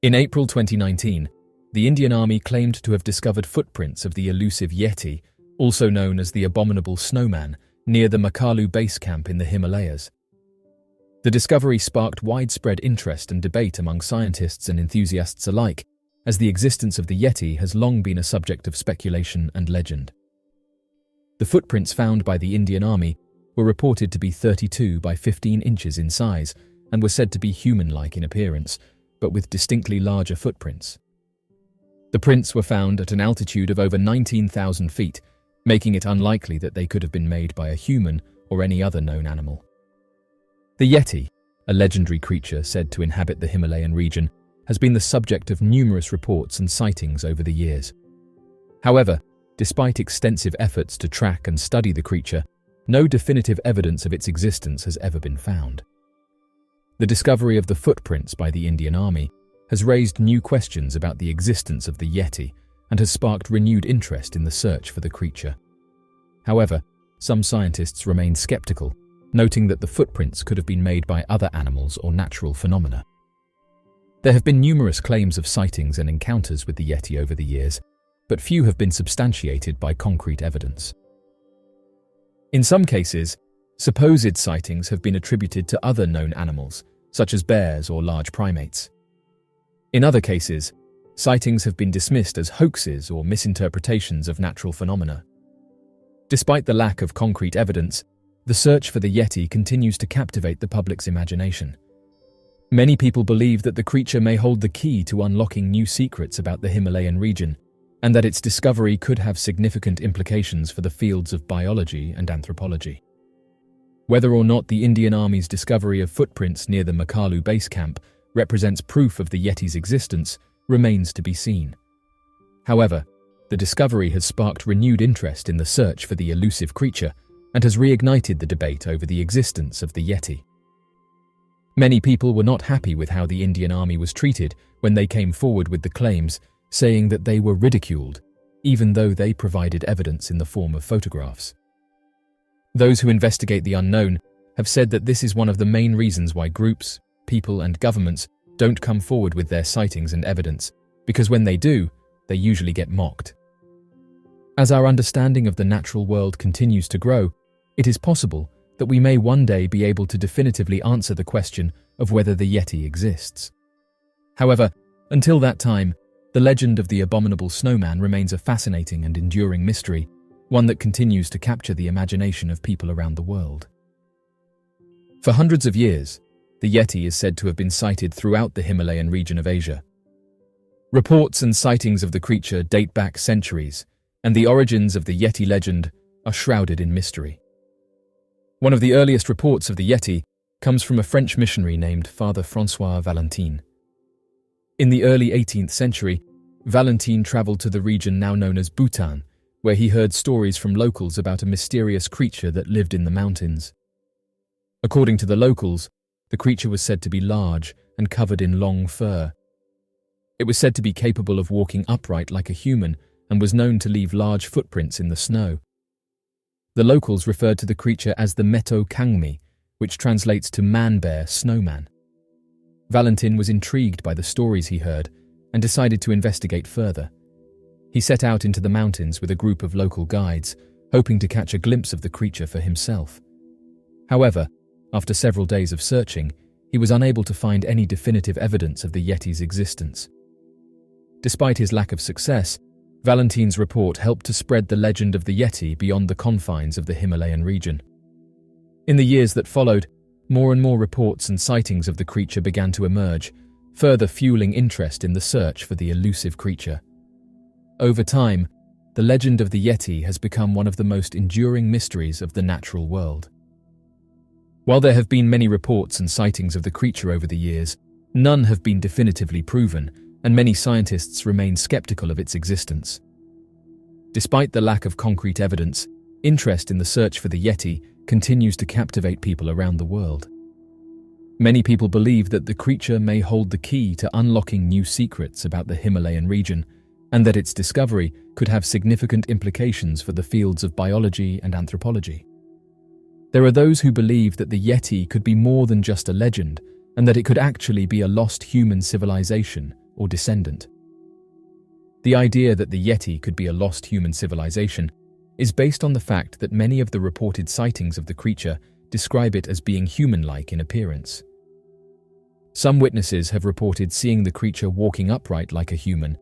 In April 2019, the Indian Army claimed to have discovered footprints of the elusive Yeti, also known as the Abominable Snowman, near the Makalu base camp in the Himalayas. The discovery sparked widespread interest and debate among scientists and enthusiasts alike, as the existence of the Yeti has long been a subject of speculation and legend. The footprints found by the Indian Army were reported to be 32 by 15 inches in size and were said to be human-like in appearance, but with distinctly larger footprints. The prints were found at an altitude of over 19,000 feet, making it unlikely that they could have been made by a human or any other known animal. The Yeti, a legendary creature said to inhabit the Himalayan region, has been the subject of numerous reports and sightings over the years. However, despite extensive efforts to track and study the creature, no definitive evidence of its existence has ever been found. The discovery of the footprints by the Indian Army has raised new questions about the existence of the Yeti and has sparked renewed interest in the search for the creature. However, some scientists remain skeptical, noting that the footprints could have been made by other animals or natural phenomena. There have been numerous claims of sightings and encounters with the Yeti over the years, but few have been substantiated by concrete evidence. In some cases, supposed sightings have been attributed to other known animals, such as bears or large primates. In other cases, sightings have been dismissed as hoaxes or misinterpretations of natural phenomena. Despite the lack of concrete evidence, the search for the Yeti continues to captivate the public's imagination. Many people believe that the creature may hold the key to unlocking new secrets about the Himalayan region, and that its discovery could have significant implications for the fields of biology and anthropology. Whether or not the Indian Army's discovery of footprints near the Makalu base camp represents proof of the Yeti's existence remains to be seen. However, the discovery has sparked renewed interest in the search for the elusive creature and has reignited the debate over the existence of the Yeti. Many people were not happy with how the Indian Army was treated when they came forward with the claims, saying that they were ridiculed, even though they provided evidence in the form of photographs. Those who investigate the unknown have said that this is one of the main reasons why groups, people and governments don't come forward with their sightings and evidence, because when they do, they usually get mocked. As our understanding of the natural world continues to grow, it is possible that we may one day be able to definitively answer the question of whether the Yeti exists. However, until that time, the legend of the Abominable Snowman remains a fascinating and enduring mystery, one that continues to capture the imagination of people around the world. For hundreds of years, the Yeti is said to have been sighted throughout the Himalayan region of Asia. Reports and sightings of the creature date back centuries, and the origins of the Yeti legend are shrouded in mystery. One of the earliest reports of the Yeti comes from a French missionary named Father François Valentin. In the early 18th century, Valentin traveled to the region now known as Bhutan, where he heard stories from locals about a mysterious creature that lived in the mountains. According to the locals, the creature was said to be large and covered in long fur. It was said to be capable of walking upright like a human and was known to leave large footprints in the snow. The locals referred to the creature as the Meto Kangmi, which translates to man-bear snowman. Valentin was intrigued by the stories he heard and decided to investigate further. He set out into the mountains with a group of local guides, hoping to catch a glimpse of the creature for himself. However, after several days of searching, he was unable to find any definitive evidence of the Yeti's existence. Despite his lack of success, Valentin's report helped to spread the legend of the Yeti beyond the confines of the Himalayan region. In the years that followed, more and more reports and sightings of the creature began to emerge, further fueling interest in the search for the elusive creature. Over time, the legend of the Yeti has become one of the most enduring mysteries of the natural world. While there have been many reports and sightings of the creature over the years, none have been definitively proven, and many scientists remain skeptical of its existence. Despite the lack of concrete evidence, interest in the search for the Yeti continues to captivate people around the world. Many people believe that the creature may hold the key to unlocking new secrets about the Himalayan region, and that its discovery could have significant implications for the fields of biology and anthropology. There are those who believe that the Yeti could be more than just a legend, and that it could actually be a lost human civilization or descendant. The idea that the Yeti could be a lost human civilization is based on the fact that many of the reported sightings of the creature describe it as being human-like in appearance. Some witnesses have reported seeing the creature walking upright like a human,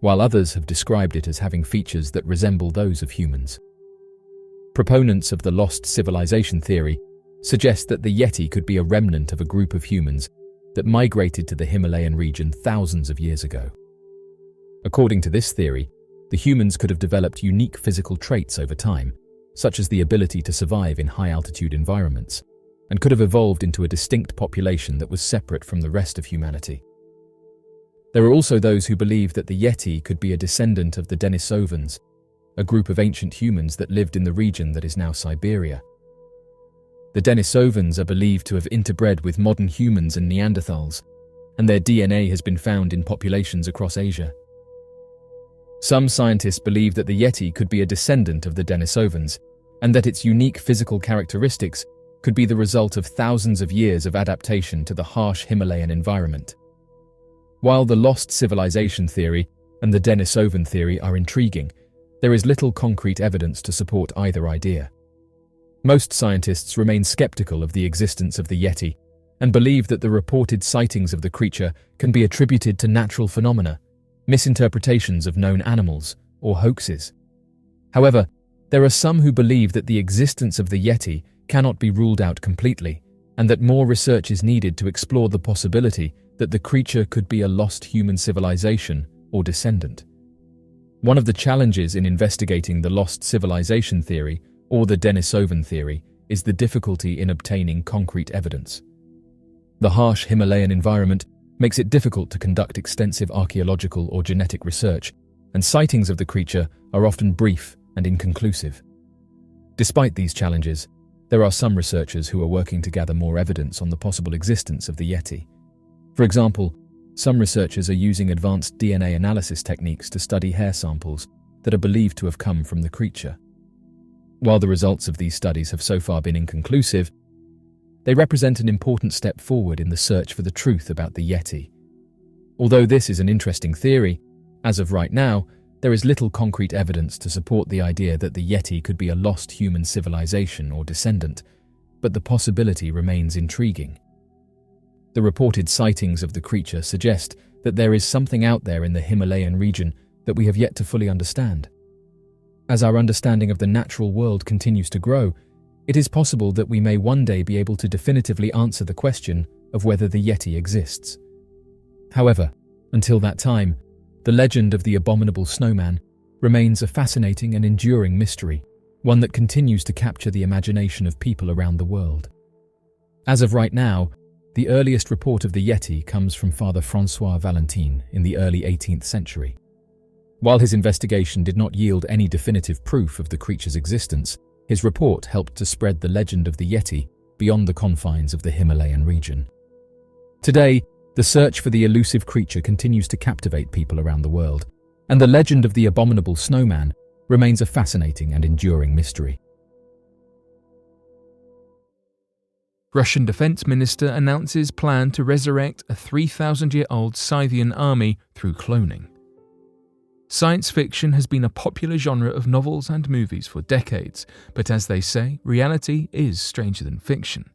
while others have described it as having features that resemble those of humans. Proponents of the lost civilization theory suggest that the Yeti could be a remnant of a group of humans that migrated to the Himalayan region thousands of years ago. According to this theory, the humans could have developed unique physical traits over time, such as the ability to survive in high-altitude environments, and could have evolved into a distinct population that was separate from the rest of humanity. There are also those who believe that the Yeti could be a descendant of the Denisovans, a group of ancient humans that lived in the region that is now Siberia. The Denisovans are believed to have interbred with modern humans and Neanderthals, and their DNA has been found in populations across Asia. Some scientists believe that the Yeti could be a descendant of the Denisovans, and that its unique physical characteristics could be the result of thousands of years of adaptation to the harsh Himalayan environment. While the lost civilization theory and the Denisovan theory are intriguing, there is little concrete evidence to support either idea. Most scientists remain skeptical of the existence of the Yeti and believe that the reported sightings of the creature can be attributed to natural phenomena, misinterpretations of known animals, or hoaxes. However, there are some who believe that the existence of the Yeti cannot be ruled out completely, and that more research is needed to explore the possibility that the creature could be a lost human civilization or descendant. One of the challenges in investigating the lost civilization theory or the Denisovan theory is the difficulty in obtaining concrete evidence. The harsh Himalayan environment makes it difficult to conduct extensive archaeological or genetic research, and sightings of the creature are often brief and inconclusive. Despite these challenges, there are some researchers who are working to gather more evidence on the possible existence of the Yeti. For example, some researchers are using advanced DNA analysis techniques to study hair samples that are believed to have come from the creature. While the results of these studies have so far been inconclusive, they represent an important step forward in the search for the truth about the Yeti. Although this is an interesting theory, as of right now, there is little concrete evidence to support the idea that the Yeti could be a lost human civilization or descendant, but the possibility remains intriguing. The reported sightings of the creature suggest that there is something out there in the Himalayan region that we have yet to fully understand. As our understanding of the natural world continues to grow, it is possible that we may one day be able to definitively answer the question of whether the Yeti exists. However, until that time, the legend of the abominable snowman remains a fascinating and enduring mystery, one that continues to capture the imagination of people around the world. As of right now, the earliest report of the Yeti comes from Father François Valentin in the early 18th century. While his investigation did not yield any definitive proof of the creature's existence, his report helped to spread the legend of the Yeti beyond the confines of the Himalayan region. Today, the search for the elusive creature continues to captivate people around the world, and the legend of the abominable snowman remains a fascinating and enduring mystery. Russian Defense Minister announces plan to resurrect a 3,000-year-old Scythian army through cloning. Science fiction has been a popular genre of novels and movies for decades, but as they say, reality is stranger than fiction.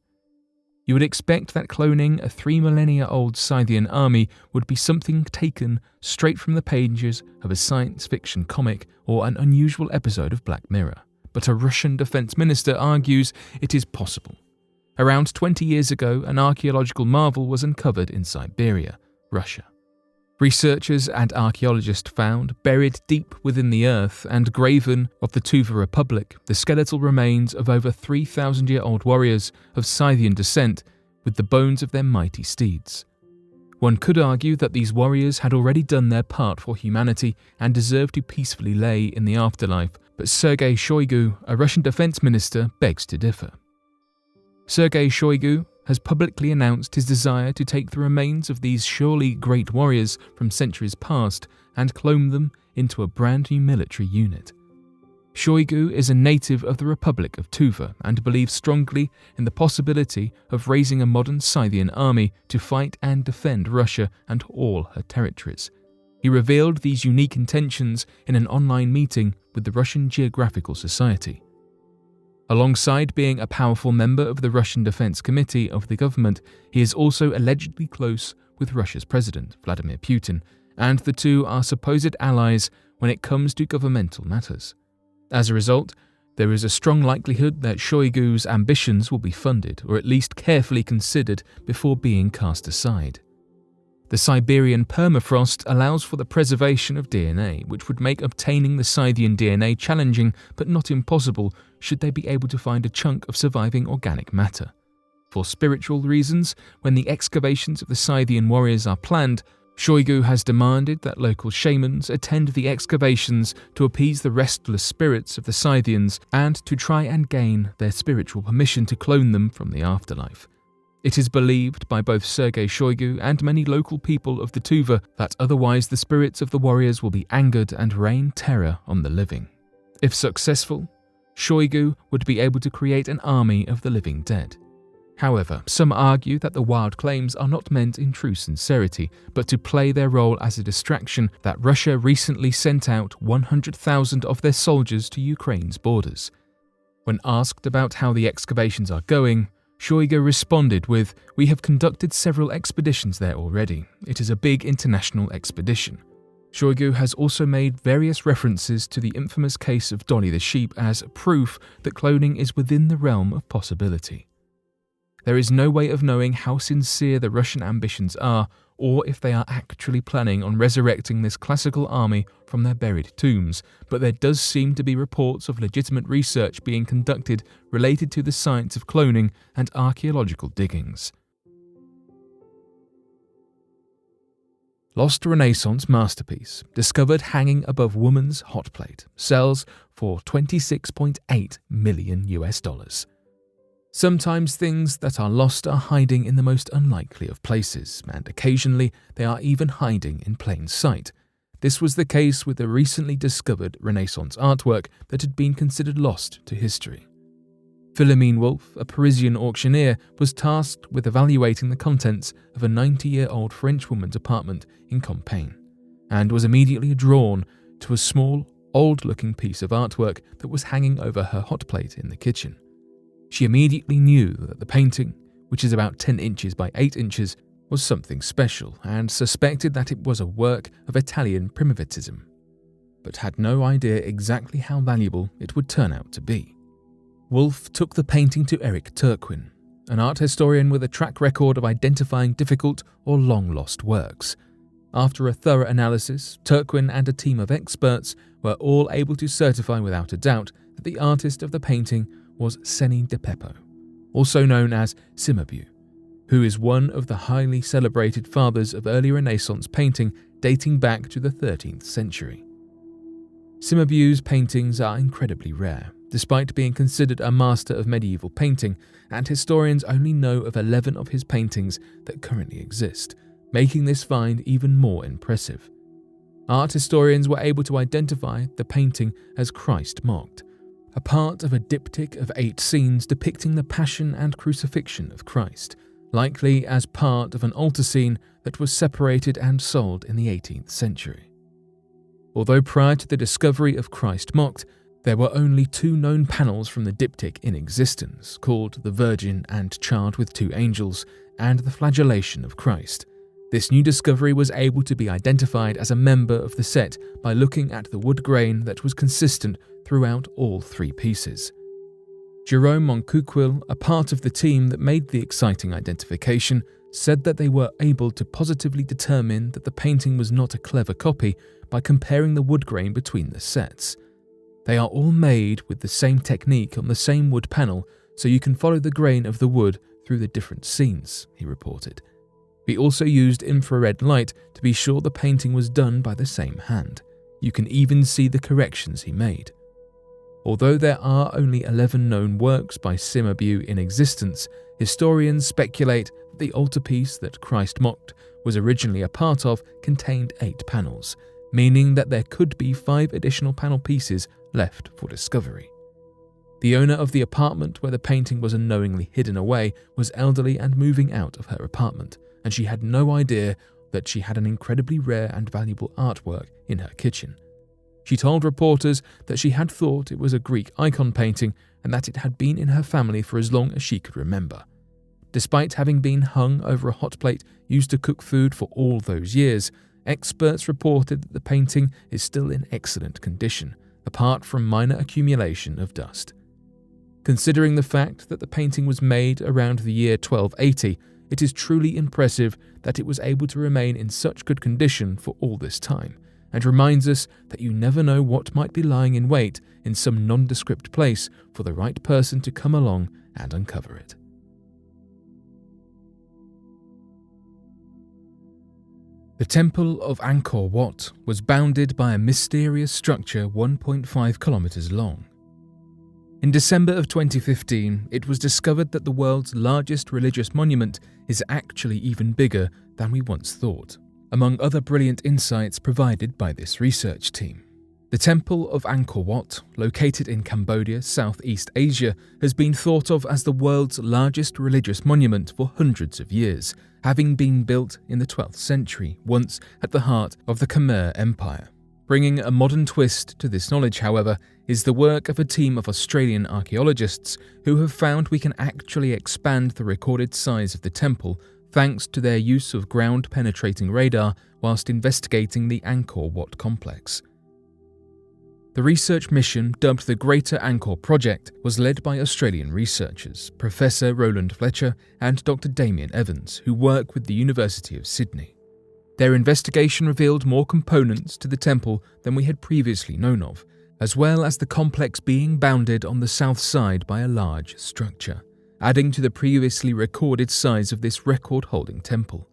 You would expect that cloning a 3 millennia-old Scythian army would be something taken straight from the pages of a science fiction comic or an unusual episode of Black Mirror, but a Russian defense minister argues it is possible. Around 20 years ago, an archaeological marvel was uncovered in Siberia, Russia. Researchers and archaeologists found, buried deep within the earth and graven of the Tuva Republic, the skeletal remains of over 3,000-year-old warriors of Scythian descent with the bones of their mighty steeds. One could argue that these warriors had already done their part for humanity and deserved to peacefully lay in the afterlife, but Sergei Shoigu, a Russian defense minister, begs to differ. Sergei Shoigu has publicly announced his desire to take the remains of these surely great warriors from centuries past and clone them into a brand new military unit. Shoigu is a native of the Republic of Tuva and believes strongly in the possibility of raising a modern Scythian army to fight and defend Russia and all her territories. He revealed these unique intentions in an online meeting with the Russian Geographical Society. Alongside being a powerful member of the Russian Defense Committee of the government, he is also allegedly close with Russia's president, Vladimir Putin, and the two are supposed allies when it comes to governmental matters. As a result, there is a strong likelihood that Shoigu's ambitions will be funded or at least carefully considered before being cast aside. The Siberian permafrost allows for the preservation of DNA, which would make obtaining the Scythian DNA challenging but not impossible should they be able to find a chunk of surviving organic matter. For spiritual reasons, when the excavations of the Scythian warriors are planned, Shoigu has demanded that local shamans attend the excavations to appease the restless spirits of the Scythians and to try and gain their spiritual permission to clone them from the afterlife. It is believed by both Sergei Shoigu and many local people of the Tuva that otherwise the spirits of the warriors will be angered and rain terror on the living. If successful, Shoigu would be able to create an army of the living dead. However, some argue that the wild claims are not meant in true sincerity, but to play their role as a distraction that Russia recently sent out 100,000 of their soldiers to Ukraine's borders. When asked about how the excavations are going, Shoigu responded with, "We have conducted several expeditions there already. It is a big international expedition." Shoigu has also made various references to the infamous case of Dolly the sheep as proof that cloning is within the realm of possibility. There is no way of knowing how sincere the Russian ambitions are, or if they are actually planning on resurrecting this classical army from their buried tombs, but there does seem to be reports of legitimate research being conducted related to the science of cloning and archaeological diggings. Lost Renaissance masterpiece, discovered hanging above woman's hot plate, sells for $26.8 million. Sometimes things that are lost are hiding in the most unlikely of places, and occasionally they are even hiding in plain sight. This was the case with the recently discovered Renaissance artwork that had been considered lost to history. Philomene Wolff, a Parisian auctioneer, was tasked with evaluating the contents of a 90-year-old Frenchwoman's apartment in Compiègne, and was immediately drawn to a small, old-looking piece of artwork that was hanging over her hot plate in the kitchen. She immediately knew that the painting, which is about 10 inches by 8 inches, was something special and suspected that it was a work of Italian primitivism, but had no idea exactly how valuable it would turn out to be. Wolff took the painting to Eric Turquin, an art historian with a track record of identifying difficult or long-lost works. After a thorough analysis, Turquin and a team of experts were all able to certify without a doubt that the artist of the painting was Seni de Peppo, also known as Cimabue, who is one of the highly celebrated fathers of early Renaissance painting dating back to the 13th century. Cimabue's paintings are incredibly rare, despite being considered a master of medieval painting, and historians only know of 11 of his paintings that currently exist, making this find even more impressive. Art historians were able to identify the painting as Christ Mocked, a part of a diptych of 8 scenes depicting the Passion and Crucifixion of Christ, likely as part of an altar scene that was separated and sold in the 18th century. Although prior to the discovery of Christ Mocked, there were only 2 known panels from the diptych in existence, called the Virgin and Child with 2 Angels, and the Flagellation of Christ. This new discovery was able to be identified as a member of the set by looking at the wood grain that was consistent throughout all 3 pieces. Jerome Moncuquil, a part of the team that made the exciting identification, said that they were able to positively determine that the painting was not a clever copy by comparing the wood grain between the sets. They are all made with the same technique on the same wood panel, so you can follow the grain of the wood through the different scenes, he reported. We also used infrared light to be sure the painting was done by the same hand. You can even see the corrections he made. Although there are only 11 known works by Cimabue in existence, historians speculate that the altarpiece that Christ Mocked was originally a part of contained 8 panels, meaning that there could be 5 additional panel pieces left for discovery. The owner of the apartment where the painting was unknowingly hidden away was elderly and moving out of her apartment, and she had no idea that she had an incredibly rare and valuable artwork in her kitchen. She told reporters that she had thought it was a Greek icon painting and that it had been in her family for as long as she could remember. Despite having been hung over a hot plate used to cook food for all those years, experts reported that the painting is still in excellent condition, apart from minor accumulation of dust. Considering the fact that the painting was made around the year 1280, it is truly impressive that it was able to remain in such good condition for all this time, and reminds us that you never know what might be lying in wait in some nondescript place for the right person to come along and uncover it. The Temple of Anor Wat was bounded by a mysterious structure 1.5 kilometers long. In December of 2015, it was discovered that the world's largest religious monument is actually even bigger than we once thought, among other brilliant insights provided by this research team. The Temple of Anor Wat, located in Cambodia, Southeast Asia, has been thought of as the world's largest religious monument for hundreds of years, having been built in the 12th century, once at the heart of the Khmer Empire. Bringing a modern twist to this knowledge, however, is the work of a team of Australian archaeologists who have found we can actually expand the recorded size of the temple thanks to their use of ground-penetrating radar whilst investigating the Angkor Wat complex. The research mission, dubbed the Greater Angkor Project, was led by Australian researchers, Professor Roland Fletcher and Dr. Damien Evans, who work with the University of Sydney. Their investigation revealed more components to the temple than we had previously known of, as well as the complex being bounded on the south side by a large structure, adding to the previously recorded size of this record-holding temple.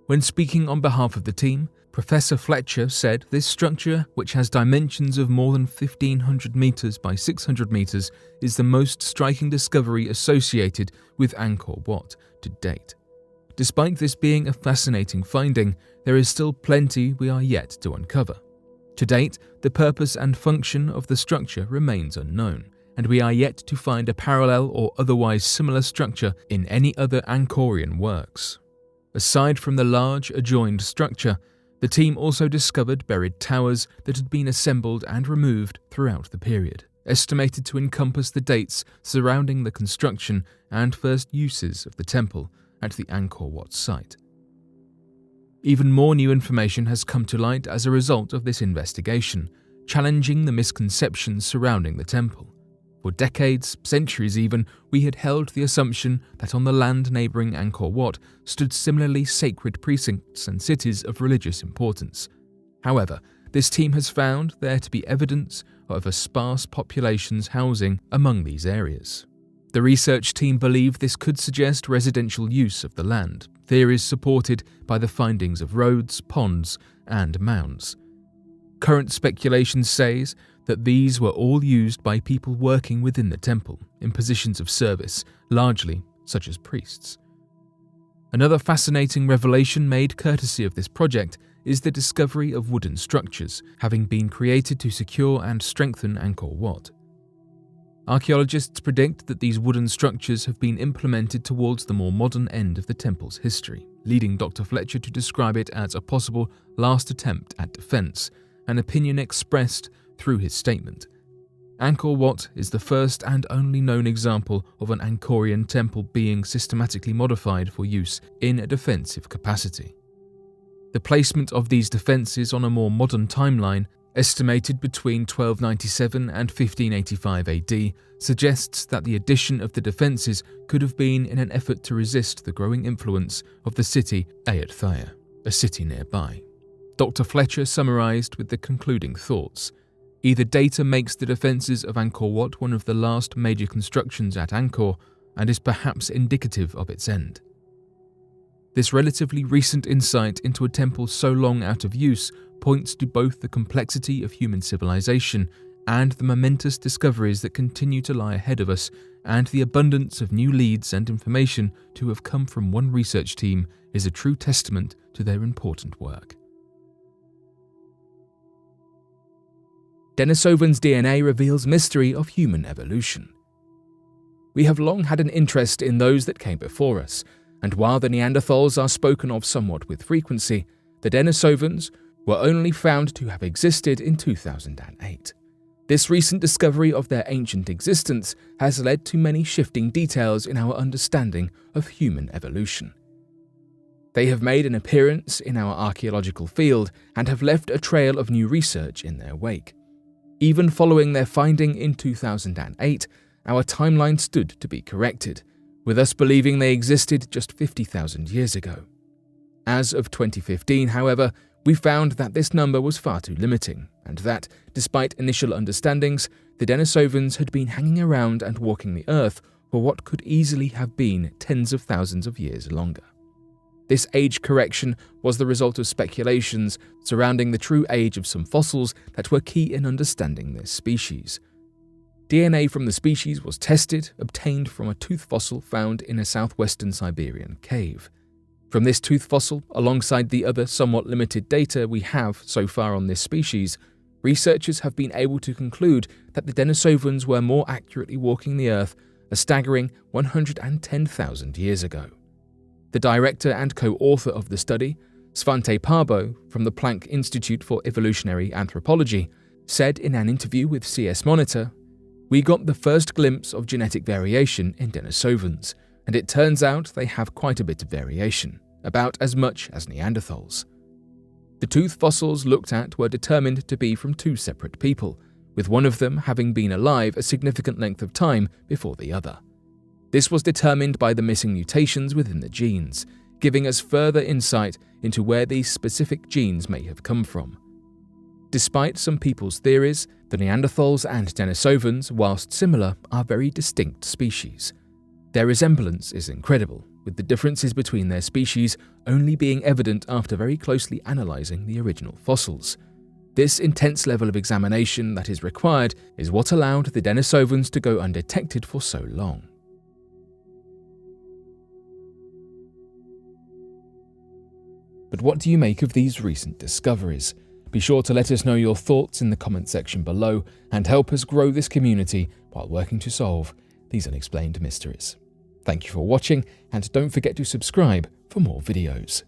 When speaking on behalf of the team, Professor Fletcher said this structure, which has dimensions of more than 1,500 meters by 600 meters, is the most striking discovery associated with Angkor Wat to date. Despite this being a fascinating finding, there is still plenty we are yet to uncover. To date, the purpose and function of the structure remains unknown, and we are yet to find a parallel or otherwise similar structure in any other Angkorian works. Aside from the large adjoined structure, the team also discovered buried towers that had been assembled and removed throughout the period, estimated to encompass the dates surrounding the construction and first uses of the temple at the Angkor Wat site. Even more new information has come to light as a result of this investigation, challenging the misconceptions surrounding the temple. For decades, centuries even, we had held the assumption that on the land neighbouring Angkor Wat stood similarly sacred precincts and cities of religious importance. However, this team has found there to be evidence of a sparse population's housing among these areas. The research team believe this could suggest residential use of the land, theories supported by the findings of roads, ponds, and mounds. Current speculation says that these were all used by people working within the temple, in positions of service, largely such as priests. Another fascinating revelation made courtesy of this project is the discovery of wooden structures, having been created to secure and strengthen Angkor Wat. Archaeologists predict that these wooden structures have been implemented towards the more modern end of the temple's history, leading Dr. Fletcher to describe it as a possible last attempt at defense, an opinion expressed through his statement. Angkor Wat is the first and only known example of an Angkorian temple being systematically modified for use in a defensive capacity. The placement of these defences on a more modern timeline, estimated between 1297 and 1585 AD, suggests that the addition of the defences could have been in an effort to resist the growing influence of the city Ayutthaya, a city nearby. Dr. Fletcher summarised with the concluding thoughts: either data makes the defences of Angkor Wat one of the last major constructions at Angkor and is perhaps indicative of its end. This relatively recent insight into a temple so long out of use points to both the complexity of human civilization and the momentous discoveries that continue to lie ahead of us, and the abundance of new leads and information to have come from one research team is a true testament to their important work. Denisovan's DNA reveals mystery of human evolution. We have long had an interest in those that came before us, and while the Neanderthals are spoken of somewhat with frequency, the Denisovans were only found to have existed in 2008. This recent discovery of their ancient existence has led to many shifting details in our understanding of human evolution. They have made an appearance in our archaeological field and have left a trail of new research in their wake. Even following their finding in 2008, our timeline stood to be corrected, with us believing they existed just 50,000 years ago. As of 2015, however, we found that this number was far too limiting, and that, despite initial understandings, the Denisovans had been hanging around and walking the Earth for what could easily have been tens of thousands of years longer. This age correction was the result of speculations surrounding the true age of some fossils that were key in understanding this species. DNA from the species was tested, obtained from a tooth fossil found in a southwestern Siberian cave. From this tooth fossil, alongside the other somewhat limited data we have so far on this species, researchers have been able to conclude that the Denisovans were more accurately walking the Earth a staggering 110,000 years ago. The director and co-author of the study, Svante Parbo from the Planck Institute for Evolutionary Anthropology, said in an interview with CS Monitor, "We got the first glimpse of genetic variation in Denisovans, and it turns out they have quite a bit of variation, about as much as Neanderthals. The tooth fossils looked at were determined to be from two separate people, with one of them having been alive a significant length of time before the other. This was determined by the missing mutations within the genes, giving us further insight into where these specific genes may have come from. Despite some people's theories, the Neanderthals and Denisovans, whilst similar, are very distinct species. Their resemblance is incredible, with the differences between their species only being evident after very closely analysing the original fossils. This intense level of examination that is required is what allowed the Denisovans to go undetected for so long. But what do you make of these recent discoveries? Be sure to let us know your thoughts in the comment section below and help us grow this community while working to solve these unexplained mysteries. Thank you for watching, and don't forget to subscribe for more videos.